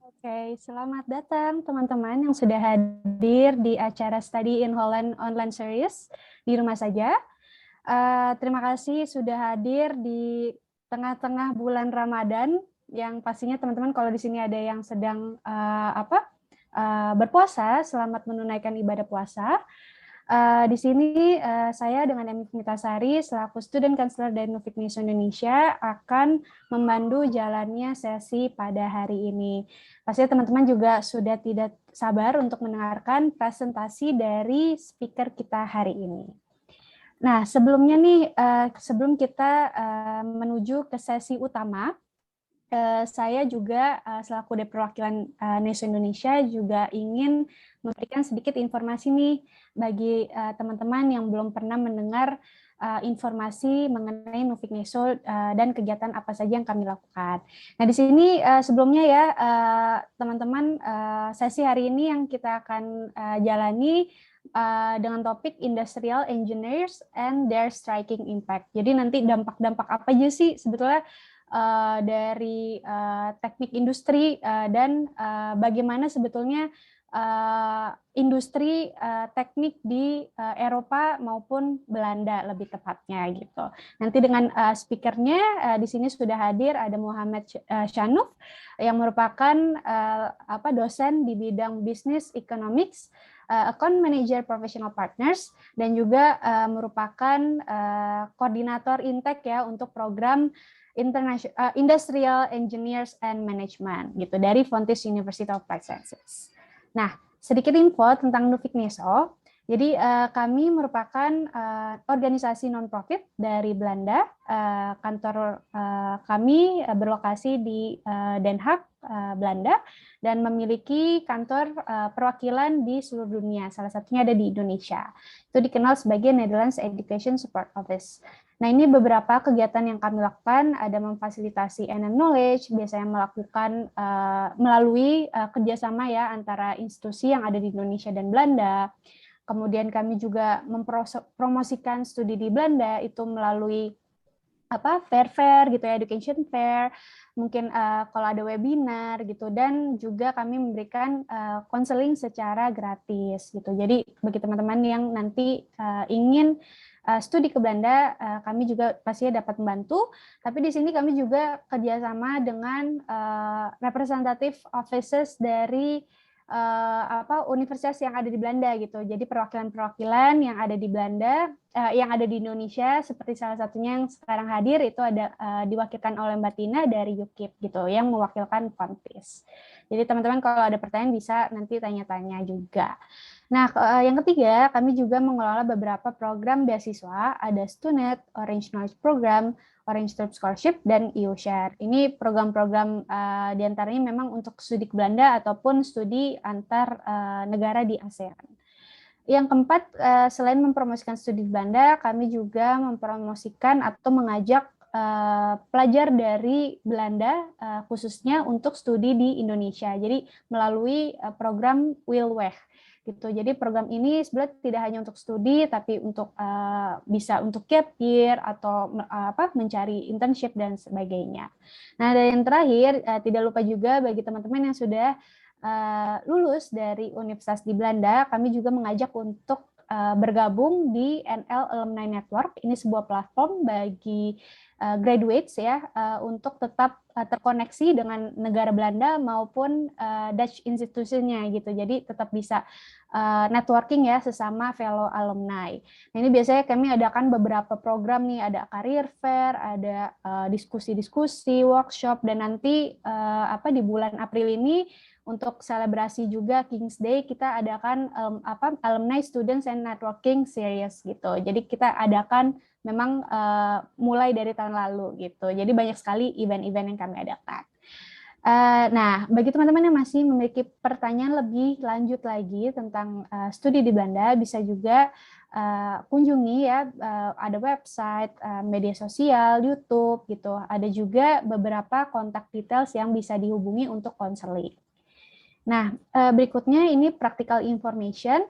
Oke, selamat datang teman-teman yang sudah hadir di acara Study in Holland Online Series di rumah saja. Terima kasih sudah hadir di tengah-tengah bulan Ramadan, yang pastinya teman-teman kalau di sini ada yang sedang berpuasa, selamat menunaikan ibadah puasa. Di sini saya dengan Emi Pumitasari selaku student counselor dari Nufik Indonesia akan memandu jalannya sesi pada hari ini. Pasti teman-teman juga sudah tidak sabar untuk mendengarkan presentasi dari speaker kita hari ini. Nah, sebelumnya nih, sebelum kita menuju ke sesi utama, saya juga selaku dari perwakilan Nation Indonesia juga ingin memberikan sedikit informasi nih bagi teman-teman yang belum pernah mendengar informasi mengenai Nufik Neso dan kegiatan apa saja yang kami lakukan. Nah, di sini sebelumnya ya teman-teman, sesi hari ini yang kita akan jalani dengan topik Industrial Engineers and their striking impact. Jadi nanti dampak-dampak apa aja sih sebetulnya dari teknik industri dan bagaimana sebetulnya industri teknik di Eropa maupun Belanda lebih tepatnya gitu. Nanti dengan speakernya di sini sudah hadir ada Mohammed Channouf yang merupakan dosen di bidang Business Economics, Account Manager Professional Partners, dan juga merupakan koordinator intake ya untuk program Industrial Engineers and Management gitu dari Fontys University of Applied Sciences. Nah, sedikit info tentang Nufik Neso. Jadi kami merupakan organisasi non-profit dari Belanda. Kantor kami berlokasi di Den Haag, Belanda, dan memiliki kantor perwakilan di seluruh dunia. Salah satunya ada di Indonesia. Itu dikenal sebagai Netherlands Education Support Office. Nah, ini beberapa kegiatan yang kami lakukan, ada memfasilitasi NM Knowledge, biasanya melakukan melalui kerjasama ya antara institusi yang ada di Indonesia dan Belanda. Kemudian kami juga mempromosikan studi di Belanda itu melalui fair gitu ya, education fair, mungkin kalau ada webinar gitu, dan juga kami memberikan konseling secara gratis gitu. Jadi bagi teman-teman yang nanti ingin studi ke Belanda, kami juga pastinya dapat membantu. Tapi di sini kami juga kerjasama dengan representative offices dari universitas yang ada di Belanda gitu. Jadi perwakilan-perwakilan yang ada di Belanda, yang ada di Indonesia, seperti salah satunya yang sekarang hadir itu ada diwakilkan oleh Mbak Tina dari UKIP gitu, yang mewakilkan Fontys. Jadi teman-teman kalau ada pertanyaan bisa nanti tanya-tanya juga. Nah, yang ketiga, kami juga mengelola beberapa program beasiswa, ada Student, Orange Knowledge Program, Orange Trip Scholarship, dan EU-Share. Ini program-program diantaranya memang untuk studi ke Belanda ataupun studi antar negara di ASEAN. Yang keempat, selain mempromosikan studi di Belanda, kami juga mempromosikan atau mengajak pelajar dari Belanda khususnya untuk studi di Indonesia. Jadi melalui program Wilweg gitu. Jadi program ini sebenarnya tidak hanya untuk studi, tapi untuk bisa untuk gap year atau mencari internship dan sebagainya. Nah, dan yang terakhir tidak lupa juga bagi teman-teman yang sudah lulus dari universitas di Belanda, kami juga mengajak untuk bergabung di NL Alumni Network. Ini sebuah platform bagi graduates ya untuk tetap terkoneksi dengan negara Belanda maupun Dutch institusinya gitu. Jadi tetap bisa networking ya sesama fellow alumni. Nah, ini biasanya kami adakan beberapa program nih, ada career fair, ada diskusi-diskusi, workshop, dan nanti di bulan April ini untuk selebrasi juga King's Day kita adakan Alumni Students and Networking Series gitu. Jadi kita adakan memang mulai dari tahun lalu gitu. Jadi banyak sekali event-event yang kami adakan. Nah, bagi teman-teman yang masih memiliki pertanyaan lebih lanjut lagi tentang studi di Belanda, bisa juga kunjungi ya, ada website, media sosial, YouTube gitu. Ada juga beberapa kontak details yang bisa dihubungi untuk konseling. Nah, berikutnya ini practical information.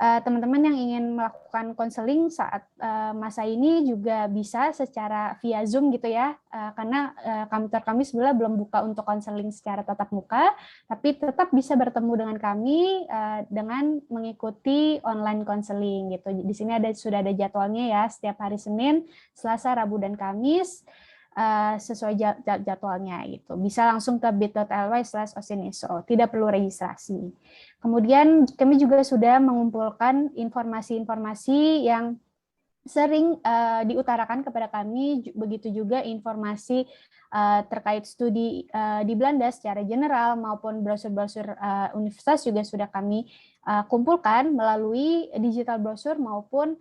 teman-teman yang ingin melakukan konseling saat masa ini juga bisa secara via Zoom gitu ya, karena kantor kami sebenarnya belum buka untuk konseling secara tatap muka, tapi tetap bisa bertemu dengan kami dengan mengikuti online konseling gitu. Di sini sudah ada jadwalnya ya, setiap hari Senin, Selasa, Rabu, dan Kamis sesuai jadwalnya gitu. Bisa langsung ke bit.ly/osiniso, tidak perlu registrasi. Kemudian kami juga sudah mengumpulkan informasi-informasi yang sering diutarakan kepada kami, begitu juga informasi terkait studi di Belanda secara general maupun brosur-brosur universitas juga sudah kami kumpulkan melalui digital brochure maupun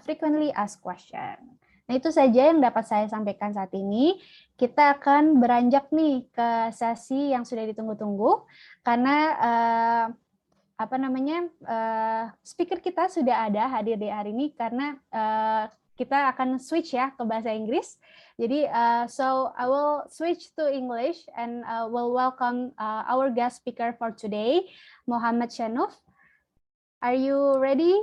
frequently asked question. Nah, itu saja yang dapat saya sampaikan saat ini. Kita akan beranjak nih ke sesi yang sudah ditunggu-tunggu, karena speaker kita sudah ada hadir di hari ini, karena kita akan switch ya ke bahasa Inggris. Jadi so I will switch to English and will welcome our guest speaker for today, Mohammed Channouf. Are you ready?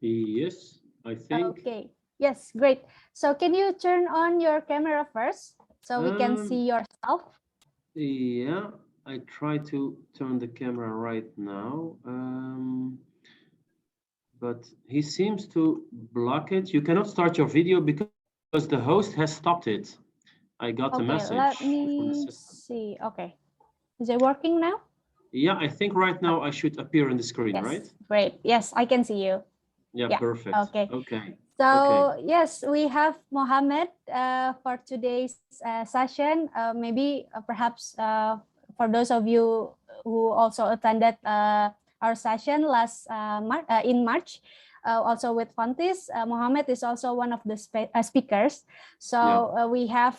Yes, I think. Okay. Yes, great. So can you turn on your camera first so we can see yourself? Yeah, I try to turn the camera right now, but he seems to block it. You cannot start your video because the host has stopped it. I got a message. Let me see. Okay. Is it working now? Yeah, I think right now I should appear on the screen, yes. Right? Great. Yes, I can see you. Yeah, perfect. Okay. Okay. So yes, we have Mohammed for today's session. Maybe perhaps for those of you who also attended our session last in March, also with Fontys, Mohammed is also one of the speakers. So we have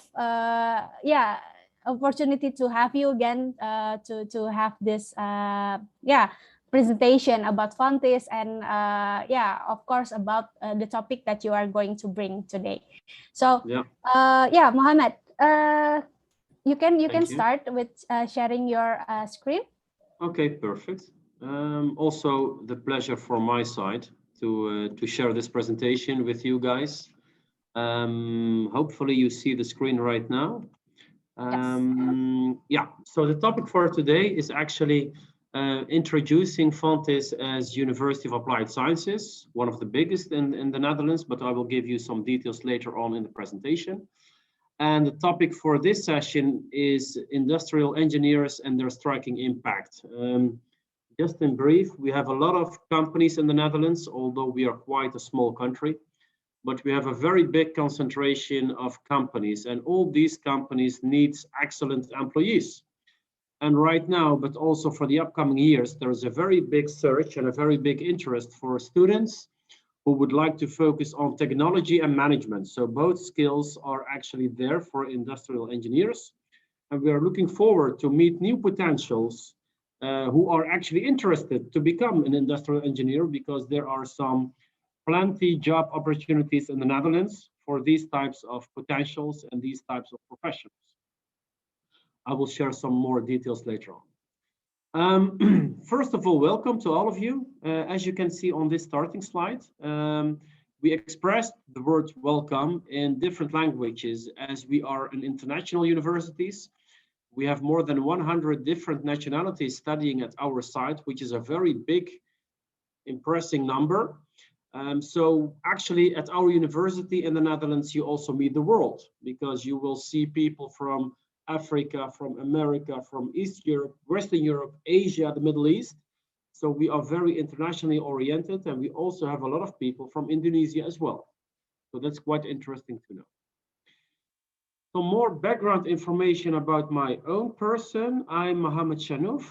opportunity to have you again to have this presentation about Fontys and of course about the topic that you are going to bring today. So Mohammed, you can start with sharing your screen. Okay, perfect. Also the pleasure from my side to share this presentation with you guys. Hopefully you see the screen right now. Yes. So the topic for today is actually introducing Fontys as University of Applied Sciences, one of the biggest in the Netherlands, but I will give you some details later on in the presentation. And the topic for this session is industrial engineers and their striking impact. Just in brief, we have a lot of companies in the Netherlands, although we are quite a small country, but we have a very big concentration of companies, and all these companies need excellent employees. And right now, but also for the upcoming years, there is a very big search and a very big interest for students who would like to focus on technology and management. So both skills are actually there for industrial engineers. And we are looking forward to meet new potentials who are actually interested to become an industrial engineer, because there are plenty job opportunities in the Netherlands for these types of potentials and these types of professions. I will share some more details later on. First of all, welcome to all of you. As you can see on this starting slide, we expressed the word welcome in different languages, as we are an international universities. We have more than 100 different nationalities studying at our site, which is a very big, impressive number. So actually at our university in the Netherlands, you also meet the world, because you will see people from Africa, from America, from East Europe, Western Europe, Asia, the Middle East. So we are very internationally oriented, and we also have a lot of people from Indonesia as well. So that's quite interesting to know. Some more background information about my own person. I'm Mohammed Channouf.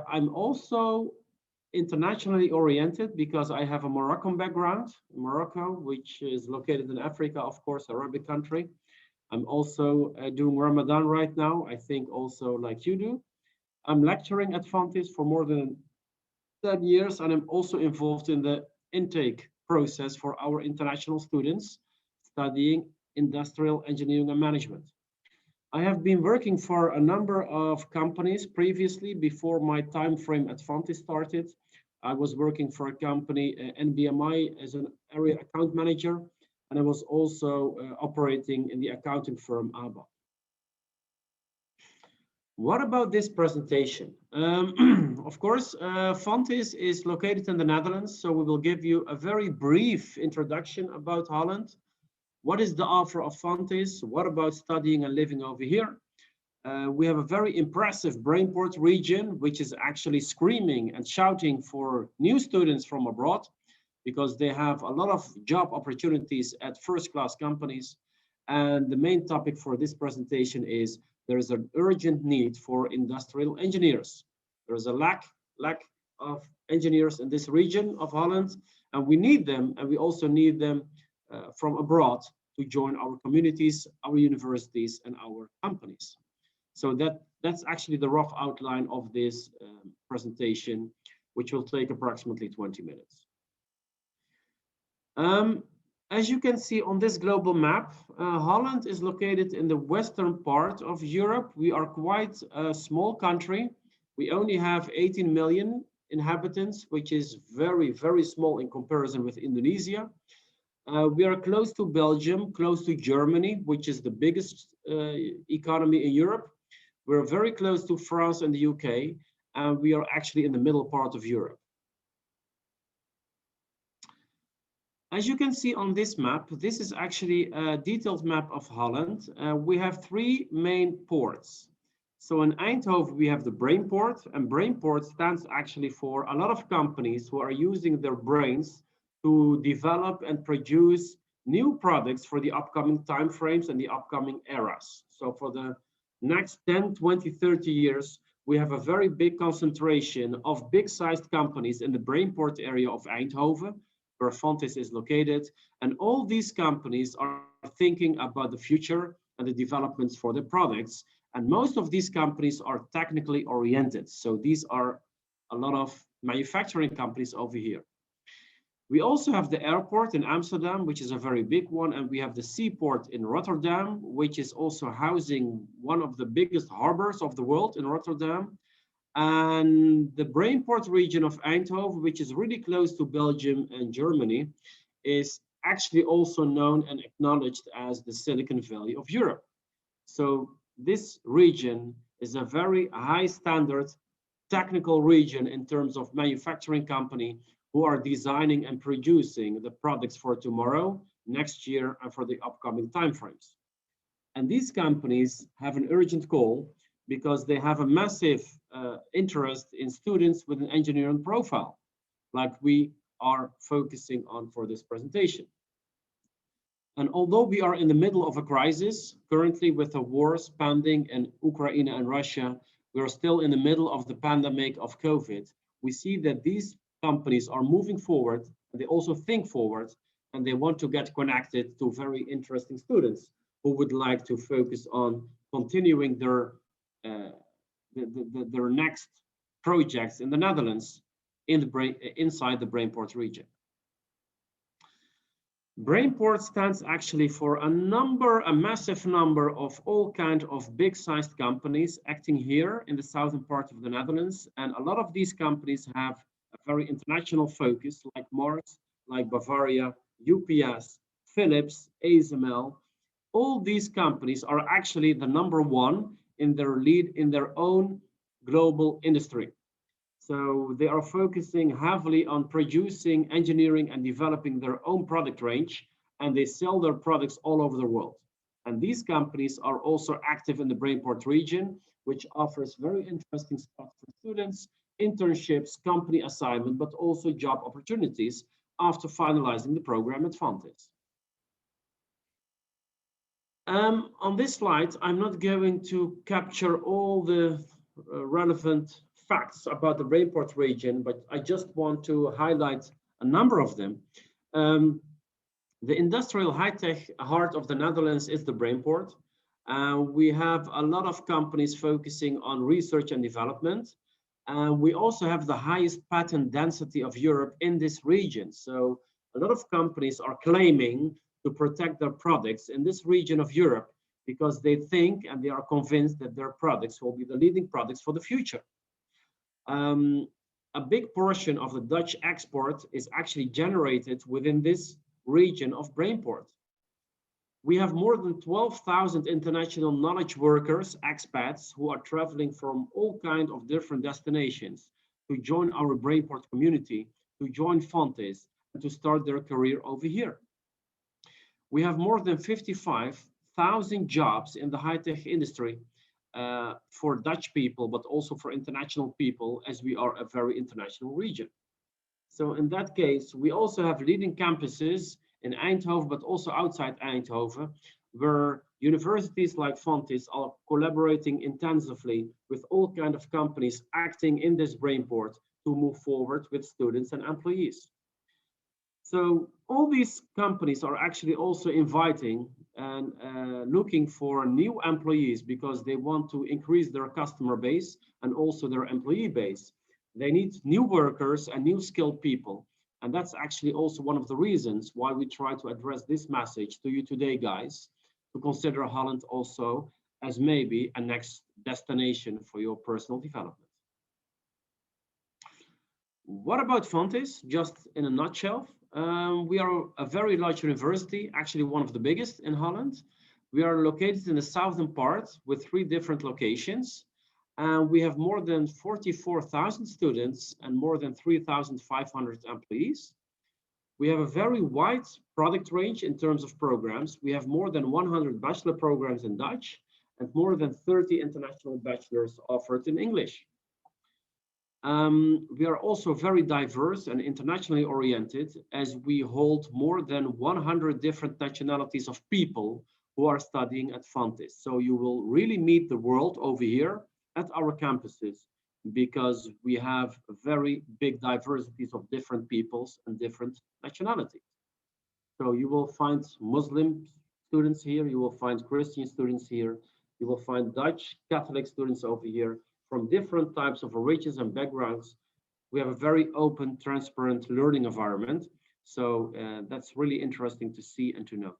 I'm also internationally oriented because I have a Moroccan background, Morocco, which is located in Africa, of course, Arabic country. I'm also doing Ramadan right now, I think also like you do. I'm lecturing at Fontys for more than 10 years, and I'm also involved in the intake process for our international students studying industrial engineering and management. I have been working for a number of companies previously before my time frame at Fontys started. I was working for a company, NBMI, as an area account manager, and I was also operating in the accounting firm ABA. What about this presentation? Of course, Fontys is located in the Netherlands, so we will give you a very brief introduction about Holland. What is the offer of Fontys? What about studying and living over here? We have a very impressive Brainport region, which is actually screaming and shouting for new students from abroad, because they have a lot of job opportunities at first-class companies. And the main topic for this presentation is there is an urgent need for industrial engineers. There is a lack of engineers in this region of Holland, and we need them, and we also need them from abroad to join our communities, our universities, and our companies. So that's actually the rough outline of this presentation, which will take approximately 20 minutes. As you can see on this global map, Holland is located in the western part of Europe. We are quite a small country. We only have 18 million inhabitants, which is very, very small in comparison with Indonesia. We are close to Belgium, close to Germany, which is the biggest economy in Europe. We're very close to France and the UK, and we are actually in the middle part of Europe. As you can see on this map, this is actually a detailed map of Holland. We have three main ports. So in Eindhoven, we have the Brainport, and Brainport stands actually for a lot of companies who are using their brains to develop and produce new products for the upcoming timeframes and the upcoming eras. So for the next 10, 20, 30 years, we have a very big concentration of big-sized companies in the Brainport area of Eindhoven, where Fontys is located. And all these companies are thinking about the future and the developments for their products. And most of these companies are technically oriented. So these are a lot of manufacturing companies over here. We also have the airport in Amsterdam, which is a very big one. And we have the seaport in Rotterdam, which is also housing one of the biggest harbors of the world in Rotterdam. And the Brainport region of Eindhoven, which is really close to Belgium and Germany, is actually also known and acknowledged as the Silicon Valley of Europe. So this region is a very high standard technical region in terms of manufacturing company who are designing and producing the products for tomorrow, next year, and for the upcoming timeframes. And these companies have an urgent call because they have a massive interest in students with an engineering profile, like we are focusing on for this presentation. And although we are in the middle of a crisis, currently with the war spanning in Ukraine and Russia, we are still in the middle of the pandemic of COVID. We see that these companies are moving forward, and they also think forward, and they want to get connected to very interesting students who would like to focus on continuing their next projects in the Netherlands inside the Brainport region. Brainport stands actually for a massive number of all kinds of big-sized companies acting here in the southern part of the Netherlands. And a lot of these companies have a very international focus, like Mars, like Bavaria, UPS, Philips, ASML. All these companies are actually the #1 in their own global industry. So they are focusing heavily on producing, engineering, and developing their own product range, and they sell their products all over the world. And these companies are also active in the Brainport region, which offers very interesting stuff for students, internships, company assignment, but also job opportunities after finalizing the program at Fontys. On this slide, I'm not going to capture all the relevant facts about the Brainport region, but I just want to highlight a number of them. The industrial high-tech heart of the Netherlands is the Brainport. We have a lot of companies focusing on research and development. We also have the highest patent density of Europe in this region. So a lot of companies are claiming to protect their products in this region of Europe because they think and they are convinced that their products will be the leading products for the future. A big portion of the Dutch export is actually generated within this region of Brainport. We have more than 12,000 international knowledge workers, expats, who are traveling from all kinds of different destinations to join our Brainport community, to join Fontys, and to start their career over here. We have more than 55,000 jobs in the high-tech industry for Dutch people, but also for international people, as we are a very international region. So in that case, we also have leading campuses in Eindhoven, but also outside Eindhoven, where universities like Fontys are collaborating intensively with all kinds of companies acting in this Brainport to move forward with students and employees. So all these companies are actually also inviting and looking for new employees because they want to increase their customer base and also their employee base. They need new workers and new skilled people. And that's actually also one of the reasons why we try to address this message to you today, guys, to consider Holland also as maybe a next destination for your personal development. What about Fontys? Just in a nutshell, we are a very large university, actually one of the biggest in Holland. We are located in the southern part with 3 different locations. And we have more than 44,000 students and more than 3,500 employees. We have a very wide product range in terms of programs. We have more than 100 bachelor programs in Dutch and more than 30 international bachelors offered in English. We are also very diverse and internationally oriented, as we hold more than 100 different nationalities of people who are studying at Fontys. So you will really meet the world over here at our campuses, because we have very big diversities of different peoples and different nationalities. So you will find Muslim students here, you will find Christian students here, you will find Dutch Catholic students over here from different types of origins and backgrounds. We have a very open, transparent learning environment. So that's really interesting to see and to notice.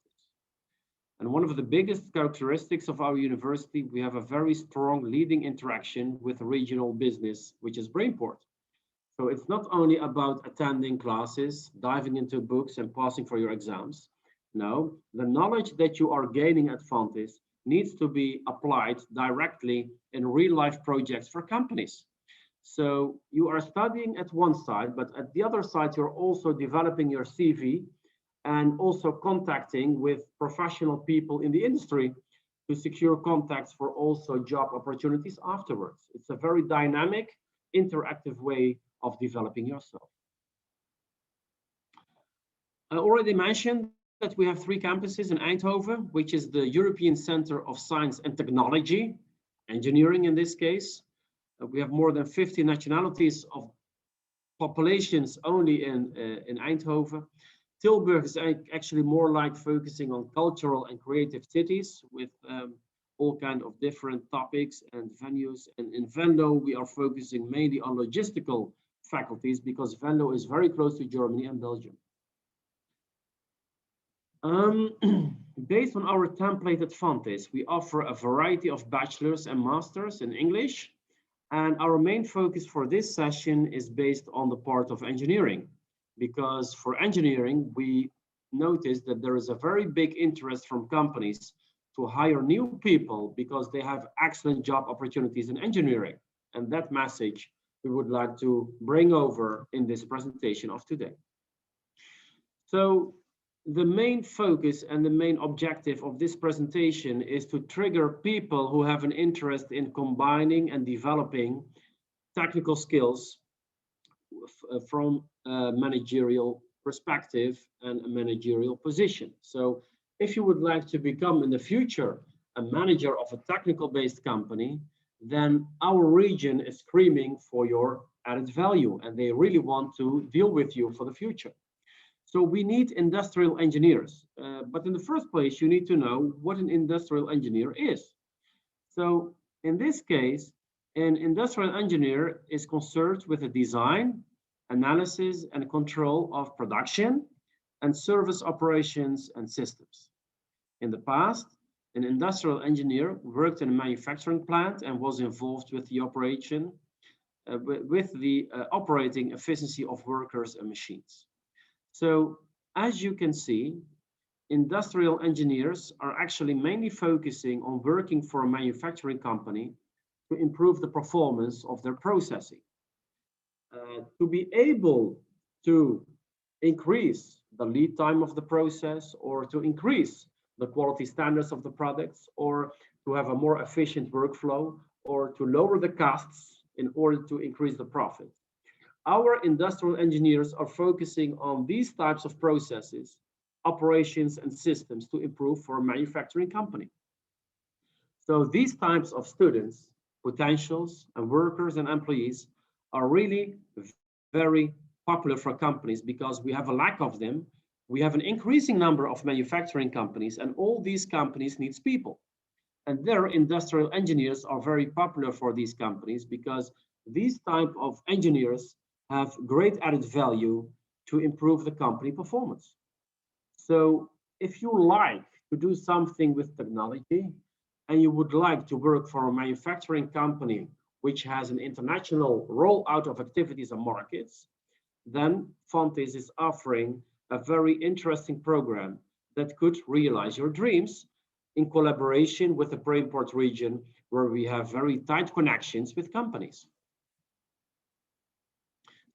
And one of the biggest characteristics of our university, we have a very strong leading interaction with regional business, which is Brainport. So it's not only about attending classes, diving into books and passing for your exams. No, the knowledge that you are gaining at Fontys needs to be applied directly in real life projects for companies. So you are studying at one side, but at the other side, you're also developing your CV and also contacting with professional people in the industry to secure contacts for also job opportunities afterwards. It's a very dynamic, interactive way of developing yourself. I already mentioned that we have 3 campuses in Eindhoven, which is the European Center of Science and Technology, engineering in this case. We have more than 50 nationalities of populations only in Eindhoven. Tilburg is actually more like focusing on cultural and creative cities with all kinds of different topics and venues. And in Venlo, we are focusing mainly on logistical faculties because Venlo is very close to Germany and Belgium. Based on our template at Fontys, we offer a variety of bachelors and masters in English. And our main focus for this session is based on the part of engineering. Because for engineering, we noticed that there is a very big interest from companies to hire new people because they have excellent job opportunities in engineering. And that message we would like to bring over in this presentation of today. So the main focus and the main objective of this presentation is to trigger people who have an interest in combining and developing technical skills from a managerial perspective and a managerial position. So if you would like to become in the future a manager of a technical based company, then our region is screaming for your added value and they really want to deal with you for the future. So we need industrial engineers, but in the first place, you need to know what an industrial engineer is. So in this case, an industrial engineer is concerned with the design, analysis and control of production and service operations and systems. In the past, an industrial engineer, worked in a manufacturing plant and was involved with the operation, operating efficiency of workers and machines. So as you can see, industrial engineers are actually mainly focusing on working for a manufacturing company to improve the performance of their processing. To be able to increase the lead time of the process, or to increase the quality standards of the products, or to have a more efficient workflow, or to lower the costs in order to increase the profit. Our industrial engineers are focusing on these types of processes, operations, and systems to improve for a manufacturing company. So these types of students, potentials, and workers and employees are really very popular for companies because we have a lack of them. We have an increasing number of manufacturing companies, and all these companies need people. And their industrial engineers are very popular for these companies because these type of engineers have great added value to improve the company performance. So if you like to do something with technology and you would like to work for a manufacturing company which has an international rollout of activities and markets, then Fontys is offering a very interesting program that could realize your dreams in collaboration with the Brainport region, where we have very tight connections with companies.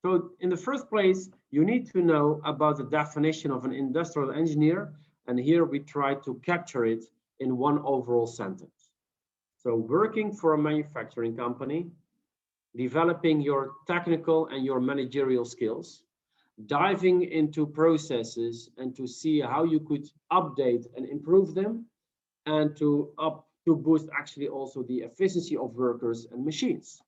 So in the first place, you need to know about the definition of an industrial engineer, and here we try to capture it in one overall sentence. So working for a manufacturing company, developing your technical and your managerial skills, diving into processes and to see how you could update and improve them, and to boost actually also the efficiency of workers and machines.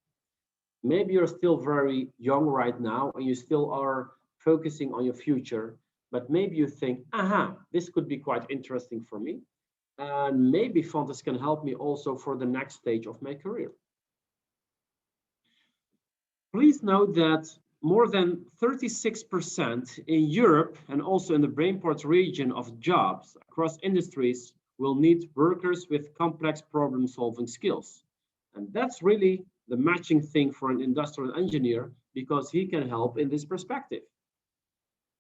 Maybe you're still very young right now and you still are focusing on your future, but maybe you think, aha, this could be quite interesting for me. And maybe Fontys can help me also for the next stage of my career. Please note that more than 36% in Europe and also in the Brainport region of jobs across industries will need workers with complex problem-solving skills. And that's really the matching thing for an industrial engineer because he can help in this perspective.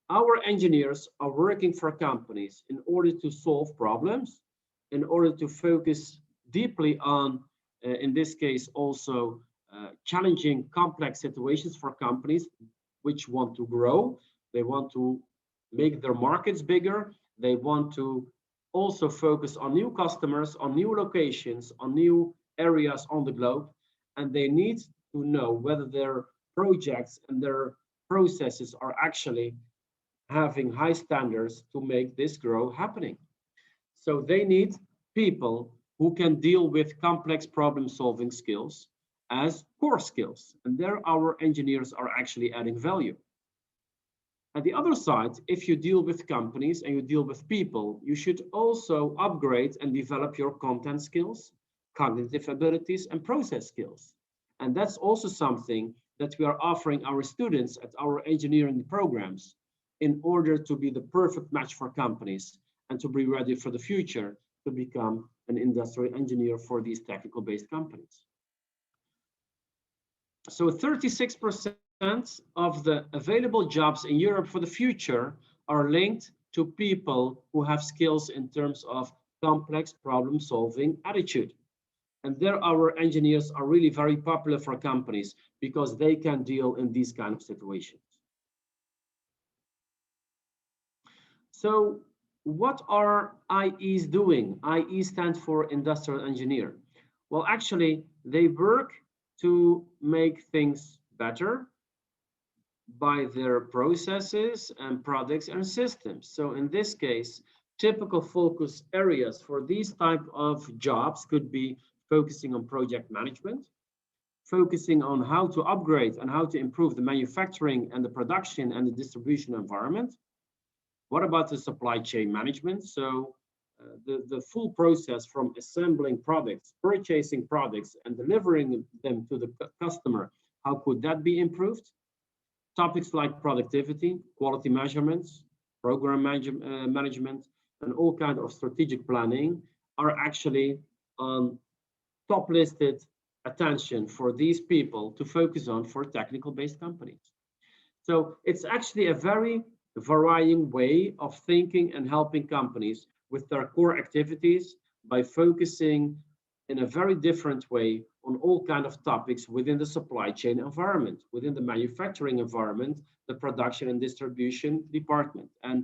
Our engineers are working for companies in order to solve problems, in order to focus deeply on, in this case, also challenging complex situations for companies which want to grow. They want to make their markets bigger. They want to also focus on new customers, on new locations, on new areas on the globe. And they need to know whether their projects and their processes are actually having high standards to make this grow happening. So they need people who can deal with complex problem-solving skills as core skills. And there our engineers are actually adding value. At the other side, if you deal with companies and you deal with people, you should also upgrade and develop your content skills, cognitive abilities, and process skills. And that's also something that we are offering our students at our engineering programs in order to be the perfect match for companies and to be ready for the future to become an industrial engineer for these technical-based companies. So 36% of the available jobs in Europe for the future are linked to people who have skills in terms of complex problem-solving attitude. And there our engineers are really very popular for companies because they can deal in these kind of situations. So what are IEs doing? IE stands for industrial engineer. Well, actually, they work to make things better by their processes and products and systems. So in this case, typical focus areas for these type of jobs could be focusing on project management, focusing on how to upgrade and how to improve the manufacturing and the production and the distribution environment. What about the supply chain management? So the full process from assembling products, purchasing products, and delivering them to the customer, how could that be improved? Topics like productivity, quality measurements, program management, and all kinds of strategic planning are actually top listed attention for these people to focus on for technical based companies. So it's actually a very varying way of thinking and helping companies with their core activities by focusing in a very different way on all kinds of topics within the supply chain environment, within the manufacturing environment, the production and distribution department. And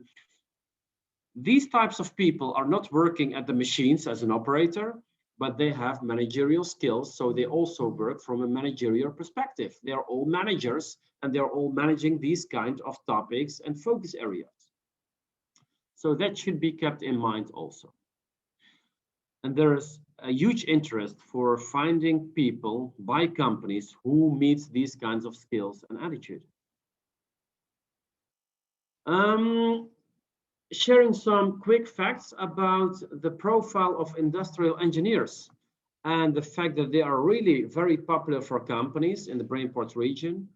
these types of people are not working at the machines as an operator, but they have managerial skills. So they also work from a managerial perspective. They are all managers and they're all managing these kind of topics and focus areas. So that should be kept in mind also. And there is a huge interest for finding people by companies who meet these kinds of skills and attitude. Sharing some quick facts about the profile of industrial engineers and the fact that they are really very popular for companies in the Brainport region.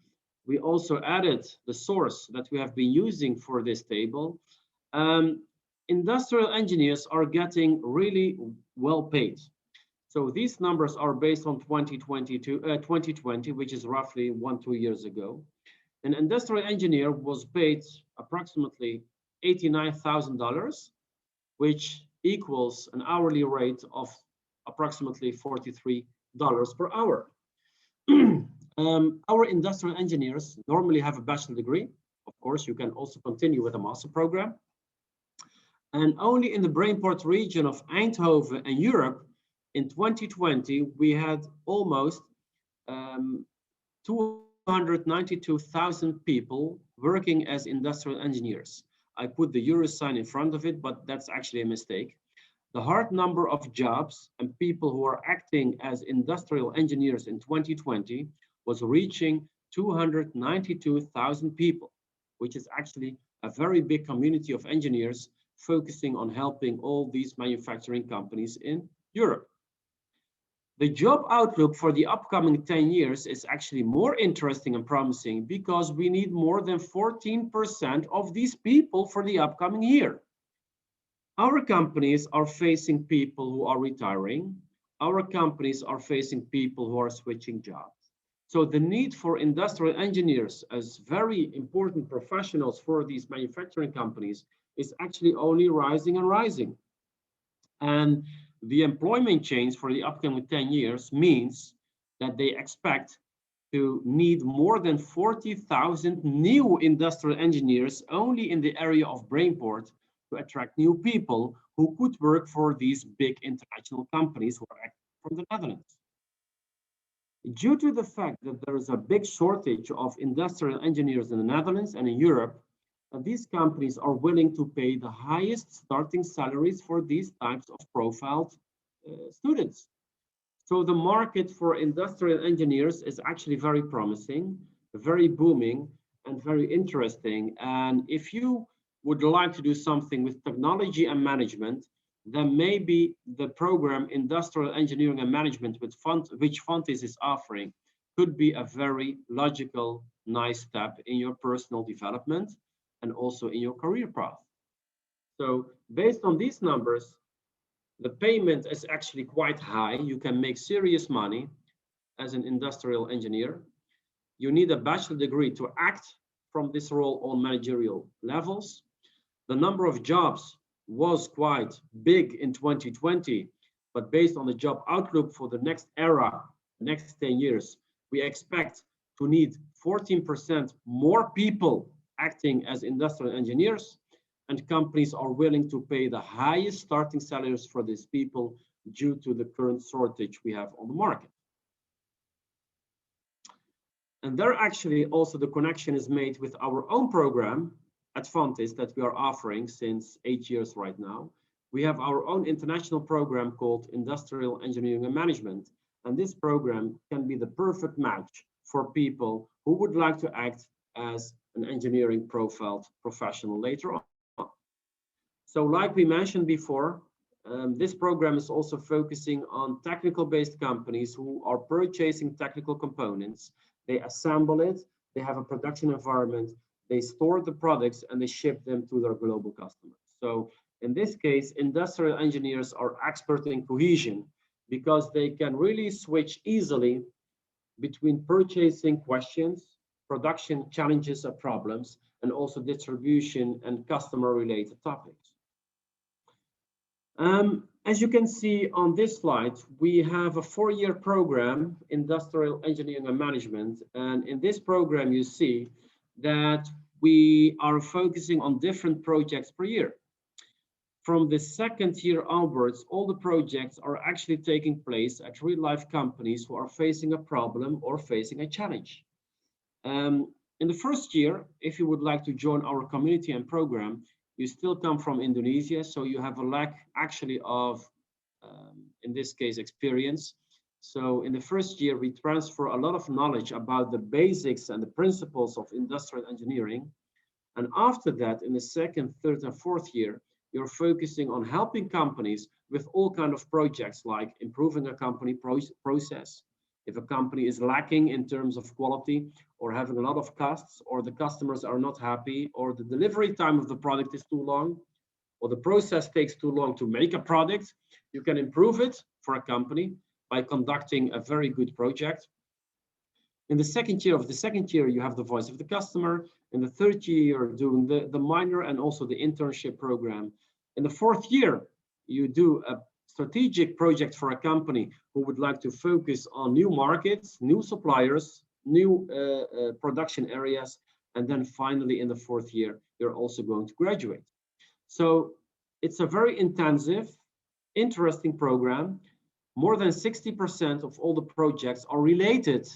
We also added the source that we have been using for this table. Industrial engineers are getting really well paid. So these numbers are based on 2020, which is roughly 1-2 years ago. An industrial engineer was paid approximately $89,000, which equals an hourly rate of approximately $43 per hour. Our industrial engineers normally have a bachelor degree. Of course, you can also continue with a master program. And only in the Brainport region of Eindhoven and Europe, in 2020, we had almost 292,000 people working as industrial engineers. I put the euro sign in front of it, but that's actually a mistake. The hard number of jobs and people who are acting as industrial engineers in 2020 was reaching 292,000 people, which is actually a very big community of engineers focusing on helping all these manufacturing companies in Europe. The job outlook for the upcoming 10 years is actually more interesting and promising because we need more than 14% of these people for the upcoming year. Our companies are facing people who are retiring. Our companies are facing people who are switching jobs. So the need for industrial engineers as very important professionals for these manufacturing companies is actually only rising and rising. And the employment change for the upcoming 10 years means that they expect to need more than 40,000 new industrial engineers only in the area of Brainport to attract new people who could work for these big international companies who are active from the Netherlands. Due to the fact that there is a big shortage of industrial engineers in the Netherlands and in Europe, these companies are willing to pay the highest starting salaries for these types of profiled students. So the market for industrial engineers is actually very promising, very booming, and very interesting. And if you would like to do something with technology and management, then maybe the program Industrial Engineering and Management which Fontys is offering could be a very logical, nice step in your personal development and also in your career path. So based on these numbers, the payment is actually quite high. You can make serious money as an industrial engineer. You need a bachelor degree to act from this role on managerial levels. The number of jobs was quite big in 2020, but based on the job outlook for the next era, next 10 years, we expect to need 14% more people acting as industrial engineers, and companies are willing to pay the highest starting salaries for these people due to the current shortage we have on the market. And there actually also the connection is made with our own program at Fontys that we are offering since 8 years right now. We have our own international program called Industrial Engineering and Management. And this program can be the perfect match for people who would like to act as an engineering profiled professional later on. So like we mentioned before, this program is also focusing on technical-based companies who are purchasing technical components. They assemble it, they have a production environment, they store the products, and they ship them to their global customers. So In this case, industrial engineers are expert in cohesion because they can really switch easily between purchasing questions, production challenges or problems, and also distribution and customer related topics. As you can see on this slide, we have a 4-year program, Industrial Engineering and Management. And in this program, you see that we are focusing on different projects per year. From the second year onwards, all the projects are actually taking place at real-life companies who are facing a problem or facing a challenge. In the first year, if you would like to join our community and program, you still come from Indonesia, so you have a lack actually of, in this case, experience. So in the first year, we transfer a lot of knowledge about the basics and the principles of industrial engineering. And after that, in the second, third, and fourth year, you're focusing on helping companies with all kinds of projects like improving a company process. If a company is lacking in terms of quality or having a lot of costs, or the customers are not happy, or the delivery time of the product is too long, or the process takes too long to make a product, you can improve it for a company by conducting a very good project. In the second year, you have the voice of the customer. In the third year, you're doing the minor and also the internship program. In the fourth year, you do a strategic project for a company who would like to focus on new markets, new suppliers, new production areas. And then finally, in the fourth year, you're also going to graduate. So it's a very intensive, interesting program. More than 60% of all the projects are related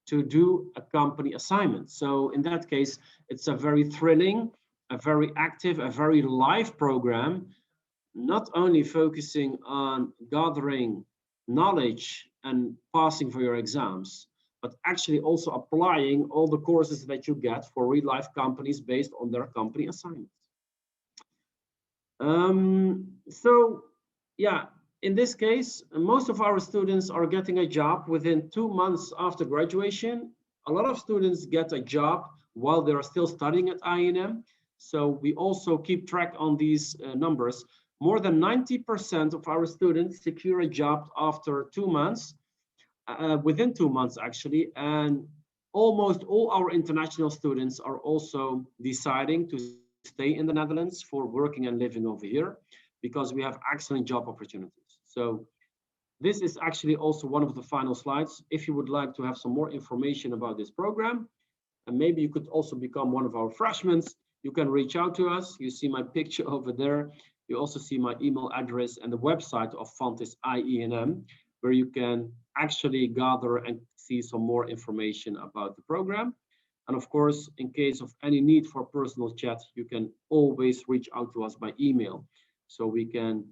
to do a company assignment. So in that case, it's a very thrilling, a very active, a very live program, not only focusing on gathering knowledge and passing for your exams, but actually also applying all the courses that you get for real life companies based on their company assignments. So yeah, in this case, most of our students are getting a job within 2 months after graduation. A lot of students get a job while they are still studying at INM. So we also keep track on these numbers. More than 90% of our students secure a job after 2 months, within 2 months actually. And almost all our international students are also deciding to stay in the Netherlands for working and living over here, because we have excellent job opportunities. So this is actually also one of the final slides. If you would like to have some more information about this program, and maybe you could also become one of our freshmen, you can reach out to us. You see my picture over there. You also see my email address and the website of Fontys IENM, where you can actually gather and see some more information about the program. And of course, in case of any need for personal chat, you can always reach out to us by email. So we can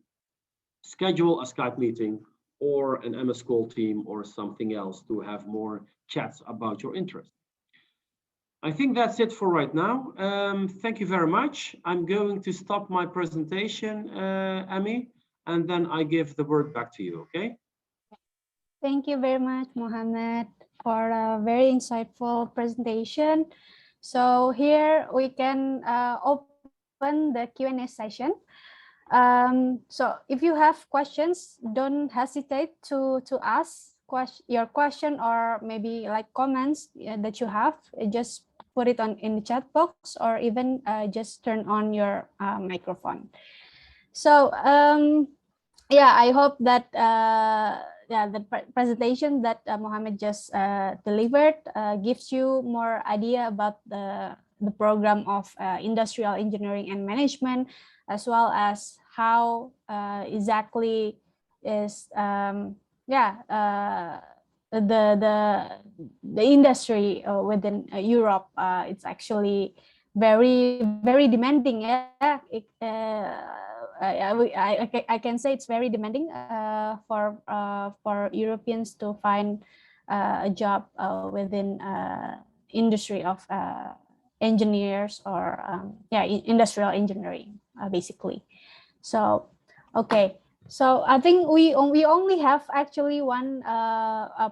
schedule a Skype meeting or an MS Call team or something else to have more chats about your interest. I think that's it for right now. Thank you very much. I'm going to stop my presentation, Amy, and then I give the word back to you, okay? Thank you very much, Mohammed, for a very insightful presentation. So here we can open the Q&A session. So if you have questions, don't hesitate to ask your question, or maybe like comments that you have. Just put it in the chat box, or even just turn on your microphone. So yeah, I hope that the presentation that Mohammed just delivered gives you more idea about the program of industrial engineering and management, as well as how exactly is the industry within Europe. It's actually very demanding. Yeah, I can say it's very demanding for Europeans to find a job within industry of engineers, or industrial engineering, basically. So okay, so I think we only have actually one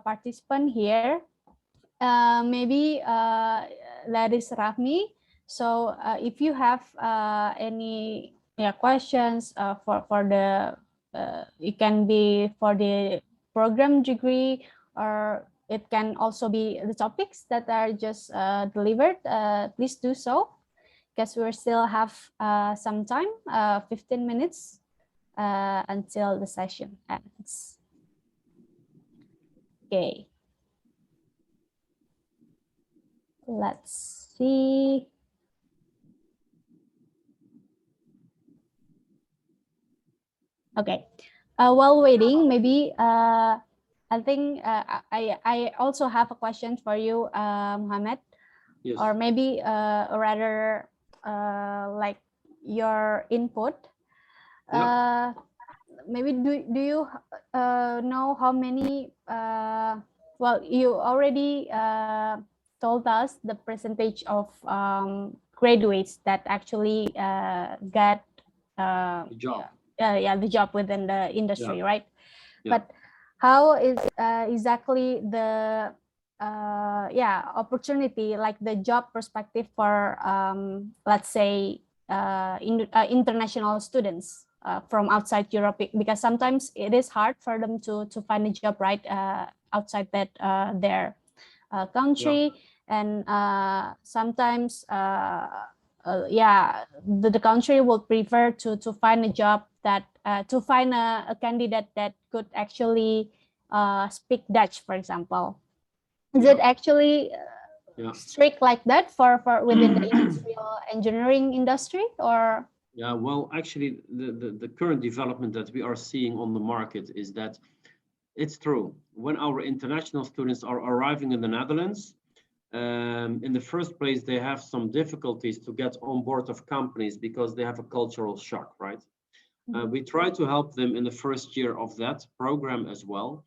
participant here. Maybe that is Rahmi. So if you have any questions for the it can be for the program degree, or it can also be the topics that are just delivered. Please do so, because we still have some time, 15 minutes until the session ends. Okay. Let's see. Okay. While waiting, maybe I think I also have a question for you, Mohammed. Yes. Or maybe rather like your input. Yeah. Maybe do you know how many? Well, you already told us the percentage of graduates that actually got The job. the job within the industry, right? Yeah. But how is exactly the opportunity, like the job perspective for let's say international students from outside Europe, because sometimes it is hard for them to find a job, right, outside that their country. And sometimes the country will prefer to find a job that to find a candidate that could actually speak Dutch, for example. Is it actually strict like that for within the industrial engineering industry, or? Yeah, well, actually, the current development that we are seeing on the market is that it's true. When our international students are arriving in the Netherlands, in the first place, they have some difficulties to get on board of companies because they have a cultural shock, right? We try to help them in the first year of that program as well.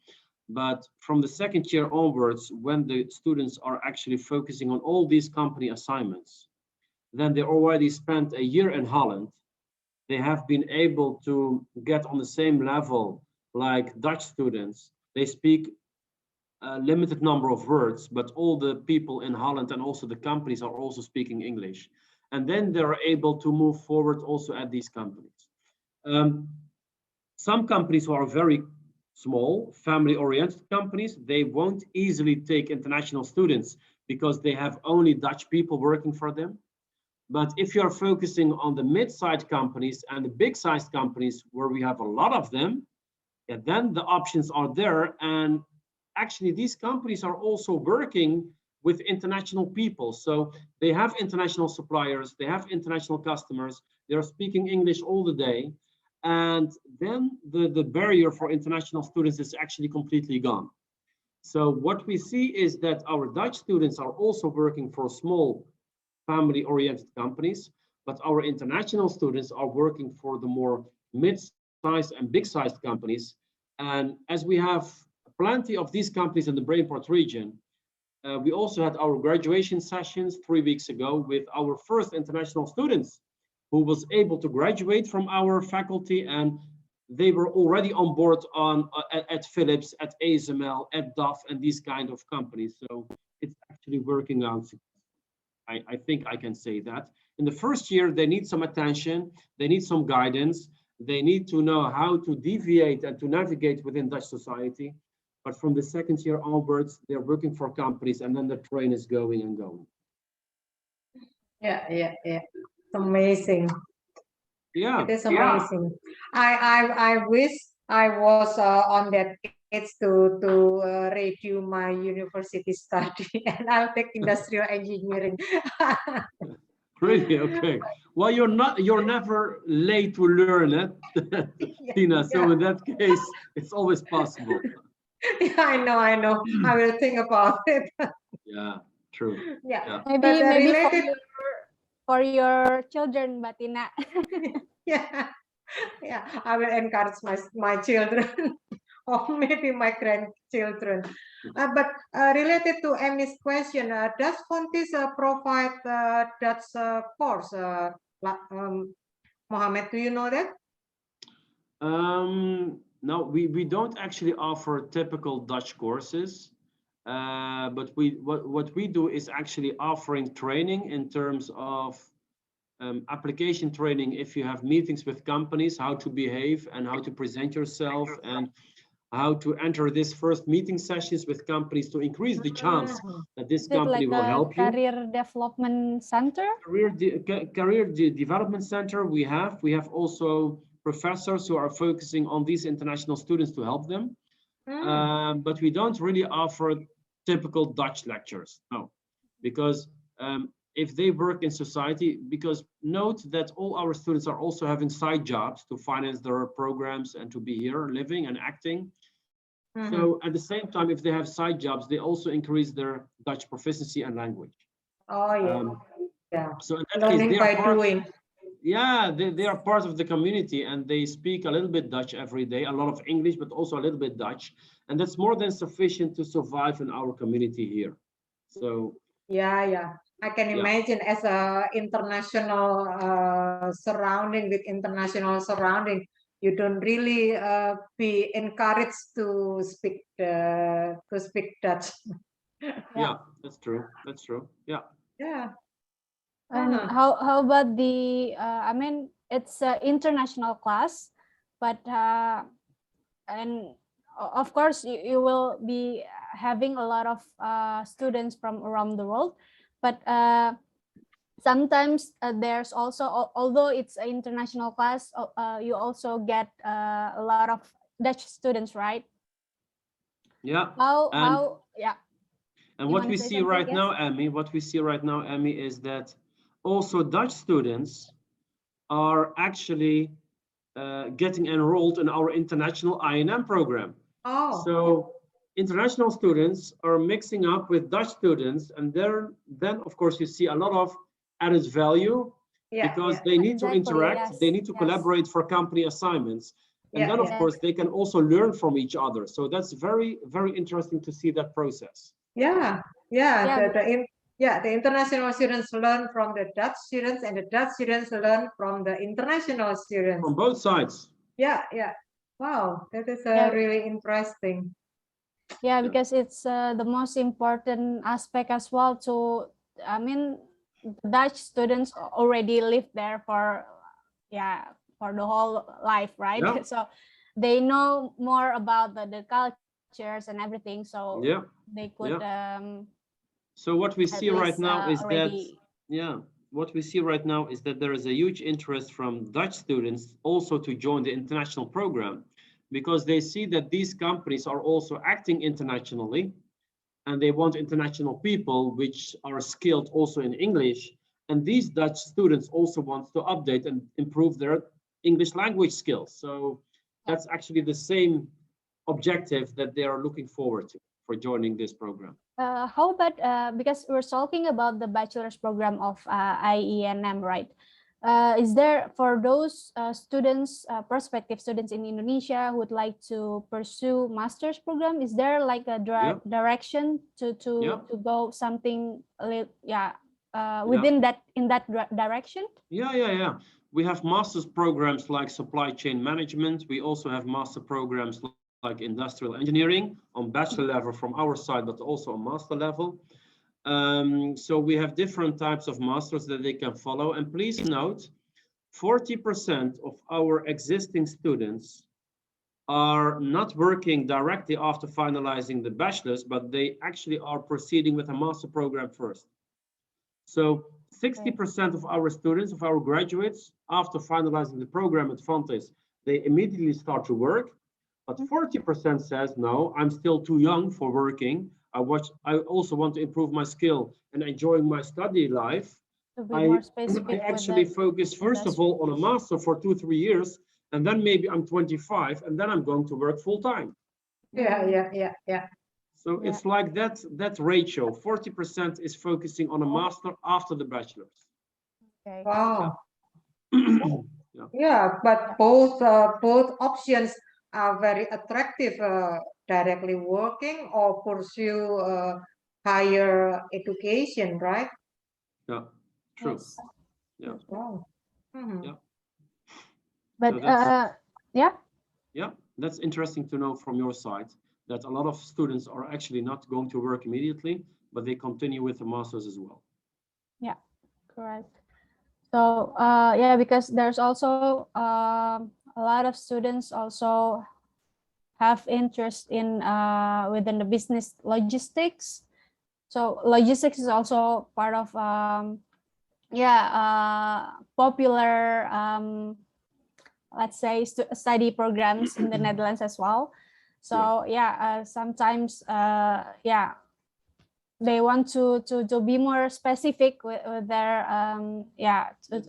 But from the second year onwards, when the students are actually focusing on all these company assignments, then they already spent a year in Holland. They have been able to get on the same level like Dutch students. They speak a limited number of words, but all the people in Holland and also the companies are also speaking English. And then they're able to move forward also at these companies. Some companies who are very small, family-oriented companies, they won't easily take international students because they have only Dutch people working for them. But if you're focusing on the mid-sized companies and the big-sized companies where we have a lot of them, then the options are there. And actually, these companies are also working with international people. So they have international suppliers, they have international customers, they're speaking English all the day. And then the barrier for international students is actually completely gone. So what we see is that our Dutch students are also working for small family-oriented companies, but our international students are working for the more mid-sized and big-sized companies. And as we have plenty of these companies in the Brainport region, we also had our graduation sessions 3 weeks ago with our first international students who was able to graduate from our faculty, and they were already on board at Philips, at ASML, at DAF, and these kind of companies. So it's actually working out. I think I can say that. In the first year, they need some attention, they need some guidance, they need to know how to deviate and to navigate within Dutch society. But from the second year onwards, they're working for companies, and then the train is going and going. Yeah. It's amazing. Yeah, it is amazing. I wish I was on that age to redo my university study, and I'll take industrial engineering. Really? Okay. Well, you're never late to learn it, Tina. So in that case, it's always possible. Yeah, I know. I will think about it. Yeah, true. Yeah. Maybe related for your children, Mbak Tina. Yeah, I will encourage my children or maybe my grandchildren. But related to Emmy's question, does Fontys provide Dutch course? Mohammed, do you know that? No, we don't actually offer typical Dutch courses, but what we do is actually offering training in terms of application training if you have meetings with companies, how to behave and how to present yourself and how to enter this first meeting sessions with companies to increase the chance that this company will help you. Career development center? Career development center we have also professors who are focusing on these international students to help them. But we don't really offer typical Dutch lectures, no, because if they work in society, because note that all our students are also having side jobs to finance their programs and to be here living and acting. So at the same time, if they have side jobs, they also increase their Dutch proficiency and language. Oh, yeah. Yeah. So in that Learning case, by doing. Yeah, they are part of the community and they speak a little bit Dutch every day, a lot of English, but also a little bit Dutch. And that's more than sufficient to survive in our community here. So yeah. I can imagine as a international surrounding with international surrounding, you don't really be encouraged to speak Dutch. Yeah, that's true. That's true. Yeah. Yeah. And how about the, I mean, it's an international class, but, and of course, you will be having a lot of students from around the world, but sometimes there's also, although it's an international class, you also get a lot of Dutch students, right? Yeah. Yeah. And what we see right now, Emmy, is that also Dutch students are actually getting enrolled in our international I&M program. Oh. So international students are mixing up with Dutch students, and then of course you see a lot of added value because they need to interact, they need to collaborate for company assignments. And then of course they can also learn from each other. So that's very, very interesting to see that process. The international students learn from the Dutch students and the Dutch students learn from the international students. From both sides. Yeah. Wow, that is really interesting. Yeah, because it's the most important aspect as well to, I mean, Dutch students already live there for the whole life, right? Yeah. So they know more about the cultures and everything, so they could so what we see right now is already... what we see right now is that there is a huge interest from Dutch students also to join the international program, because they see that these companies are also acting internationally and they want international people which are skilled also in English. And these Dutch students also want to update and improve their English language skills. So that's actually the same objective that they are looking forward to for joining this program. How about, because we're talking about the bachelor's program of IENM, right? Is there, for those students, prospective students in Indonesia who would like to pursue master's program, is there like a direction to go something within that direction? Yeah. We have master's programs like supply chain management. We also have master programs like industrial engineering on bachelor level from our side, but also on master level. So we have different types of masters that they can follow. And please note, 40% of our existing students are not working directly after finalizing the bachelor's, but they actually are proceeding with a master program first. So 60% of our students, of our graduates, after finalizing the program at Fontys, they immediately start to work. But 40% says, no, I'm still too young for working. I also want to improve my skill and enjoying my study life. I actually focus first of all on a master for 2-3 years, and then maybe I'm 25, and then I'm going to work full time. Yeah. So it's like that ratio. 40% is focusing on a master after the bachelor's. Okay. Wow. Yeah, but both options are very attractive. Directly working or pursue higher education, right? Yeah, true. Yes. Yeah. Wow. Yeah. But so that's interesting to know from your side that a lot of students are actually not going to work immediately, but they continue with the masters as well. Yeah, correct. So yeah, because there's also a lot of students also have interest in within the business logistics. So logistics is also part of popular let's say study programs in the Netherlands as well. So yeah, sometimes they want to be more specific with their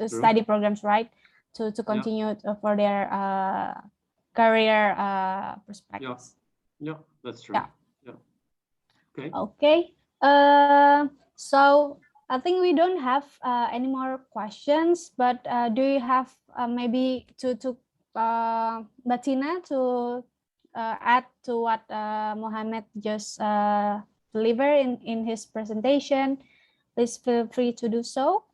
study programs, right? To continue for their career perspectives. Yeah, that's true. Yeah. Okay. Okay. So I think we don't have any more questions, but do you have maybe to Bettina to add to what Mohammed just delivered in his presentation? Please feel free to do so.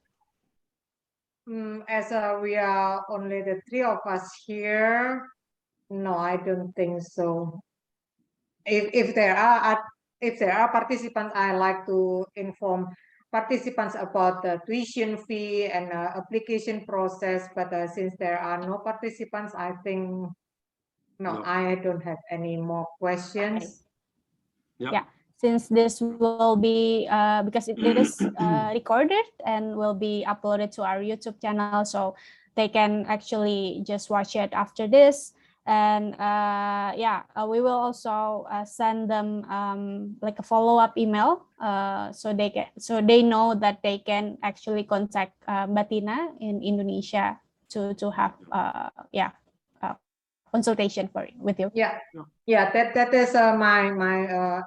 As we are only the three of us here, no, I don't think so. If there are participants, I like to inform participants about the tuition fee and application process. But since there are no participants, I think no, I don't have any more questions. Okay. Yeah. Since this will be because it is recorded and will be uploaded to our YouTube channel, so they can actually just watch it after this. And we will also send them like a follow-up email so they know that they can actually contact Bettina in Indonesia to have consultation with you. Yeah, that is my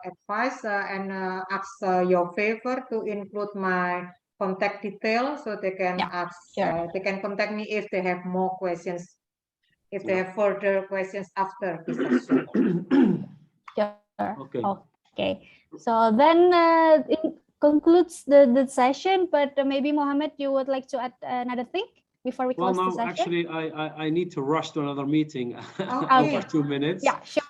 advice, and ask your favor to include my contact details so they can ask. They can contact me if they have more questions. If they have further questions after this session. Sure. Okay. Okay. So then it concludes the session, but maybe Mohammed, you would like to add another thing before we close the session? Actually, I need to rush to another meeting over 2 minutes. Yeah, sure.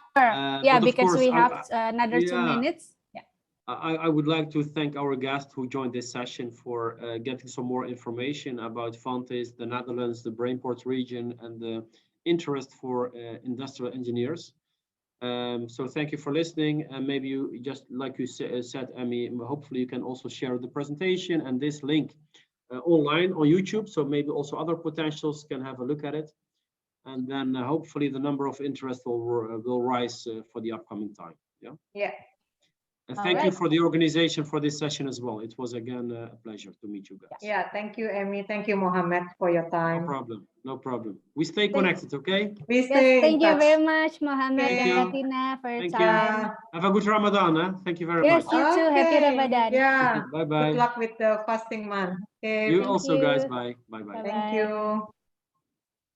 Because we have another 2 minutes. Yeah. I would like to thank our guest who joined this session for getting some more information about Fontys, the Netherlands, the Brainport region, and the interest for industrial engineers. So thank you for listening. And maybe you just, like you said, Emmy, hopefully you can also share the presentation and this link online on YouTube. So maybe also other potentials can have a look at it. And then hopefully the number of interest will rise for the upcoming time. Yeah. And thank you for the organization for this session as well. It was again a pleasure to meet you guys. Yeah, thank you, Emmy. Thank you, Mohammed, for your time. No problem. We stay connected, okay? We stay thank you very much, Mohammed and Bettina, for your time. Have a good Ramadan. Thank you very much. Yes, you too. Happy Ramadan. Yeah. Bye-bye. Good luck with the fasting month. Okay. You also, guys. Bye. Bye-bye. Thank you.